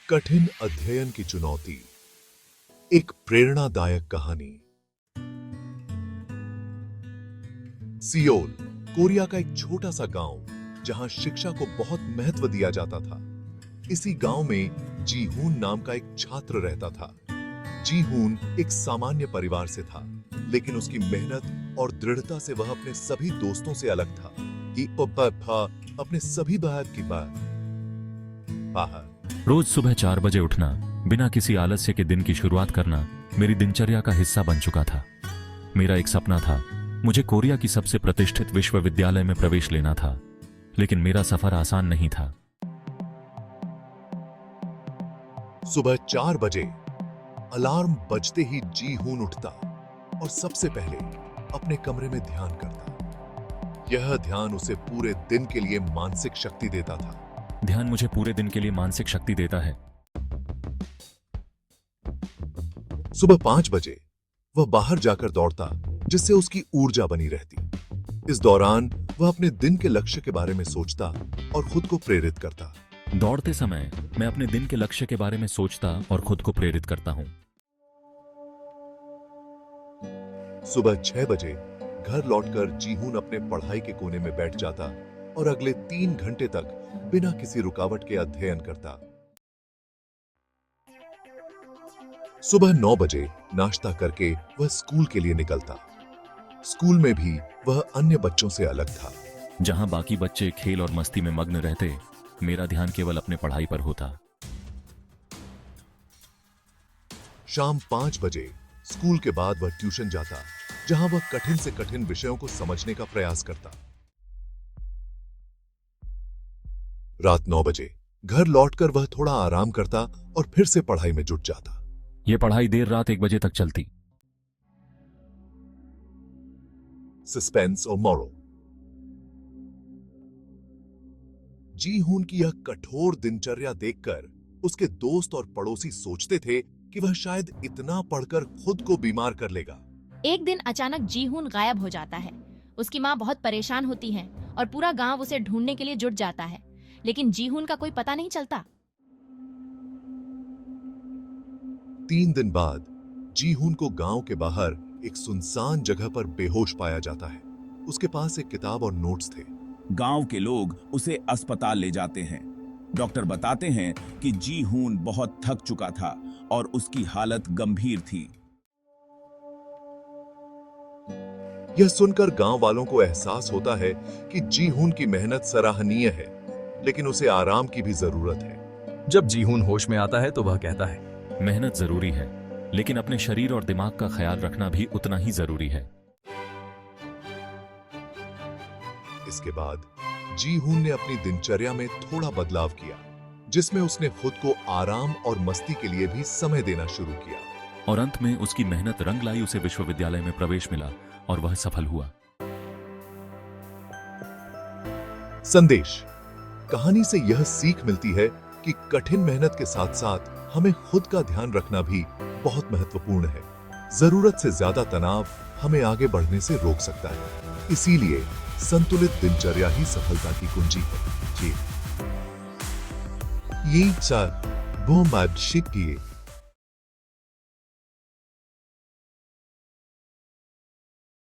कठिन अध्ययन की चुनौती। एक प्रेरणादायक कहानी। सियोल, कोरिया का एक छोटा सा गांव जहां शिक्षा को बहुत महत्व दिया जाता था। इसी गांव में जीहून नाम का एक छात्र रहता था। जीहून एक सामान्य परिवार से था, लेकिन उसकी मेहनत और दृढ़ता से वह अपने सभी दोस्तों से अलग था। अपने सभी बाहर की बाहर रोज सुबह 4 बजे उठना, बिना किसी आलस्य के दिन की शुरुआत करना मेरी दिनचर्या का हिस्सा बन चुका था। मेरा एक सपना था, मुझे कोरिया की सबसे प्रतिष्ठित विश्वविद्यालय में प्रवेश लेना था, लेकिन मेरा सफर आसान नहीं था। सुबह 4 बजे अलार्म बजते ही जीहून उठता और सबसे पहले अपने कमरे में ध्यान करता। यह ध्यान उसे पूरे दिन के लिए मानसिक शक्ति देता था। ध्यान मुझे पूरे दिन के लिए मानसिक शक्ति देता है। सुबह 5 बजे वह बाहर जाकर दौड़ता, जिससे उसकी ऊर्जा बनी रहती। इस दौरान वह अपने दिन के लक्ष्य के बारे में सोचता और खुद को प्रेरित करता। दौड़ते समय मैं अपने दिन के लक्ष्य के बारे में सोचता और खुद को प्रेरित करता हूं। सुबह 6 बजे घर लौटकर जीहून अपने पढ़ाई के कोने में बैठ जाता और अगले 3 घंटे तक बिना किसी रुकावट के अध्ययन करता। सुबह 9 बजे नाश्ता करके वह स्कूल के लिए निकलता। स्कूल में भी वह अन्य बच्चों से अलग था। जहां बाकी बच्चे खेल और मस्ती में मग्न रहते, मेरा ध्यान केवल अपने पढ़ाई पर होता। शाम 5 बजे स्कूल के बाद वह ट्यूशन जाता, जहां वह कठिन से कठिन विषयों को समझने का प्रयास करता। रात 9 बजे घर लौटकर वह थोड़ा आराम करता और फिर से पढ़ाई में जुट जाता। यह पढ़ाई देर रात 1 बजे तक चलती। सस्पेंस और मोरल। जीहून की यह कठोर दिनचर्या देखकर उसके दोस्त और पड़ोसी सोचते थे कि वह शायद इतना पढ़कर खुद को बीमार कर लेगा। एक दिन अचानक जीहून गायब हो जाता है। उसकी माँ बहुत परेशान होती है और पूरा गांव उसे ढूंढने के लिए जुट जाता है, लेकिन जीहून का कोई पता नहीं चलता। 3 दिन बाद जीहून को गांव के बाहर एक सुनसान जगह पर बेहोश पाया जाता है। उसके पास एक किताब और नोट्स थे। गांव के लोग उसे अस्पताल ले जाते हैं। डॉक्टर बताते हैं कि जीहून बहुत थक चुका था और उसकी हालत गंभीर थी। यह सुनकर गांव वालों को एहसास होता है कि जीहून की मेहनत सराहनीय है, लेकिन उसे आराम की भी जरूरत है। जब जीहून होश में आता है तो वह कहता है, मेहनत जरूरी है, लेकिन अपने शरीर और दिमाग का ख्याल रखना भी उतना ही जरूरी है। इसके बाद जीहून ने अपनी दिनचर्या में थोड़ा बदलाव किया, जिसमें उसने खुद को आराम और मस्ती के लिए भी समय देना शुरू किया। और अंत में उसकी मेहनत रंग लाई, उसे विश्वविद्यालय में प्रवेश मिला और वह सफल हुआ। संदेश। कहानी से यह सीख मिलती है कि कठिन मेहनत के साथ साथ हमें खुद का ध्यान रखना भी बहुत महत्वपूर्ण है। जरूरत से ज्यादा तनाव हमें आगे बढ़ने से रोक सकता है। इसीलिए संतुलित दिनचर्या ही सफलता की कुंजी है। ये बोम शिक किए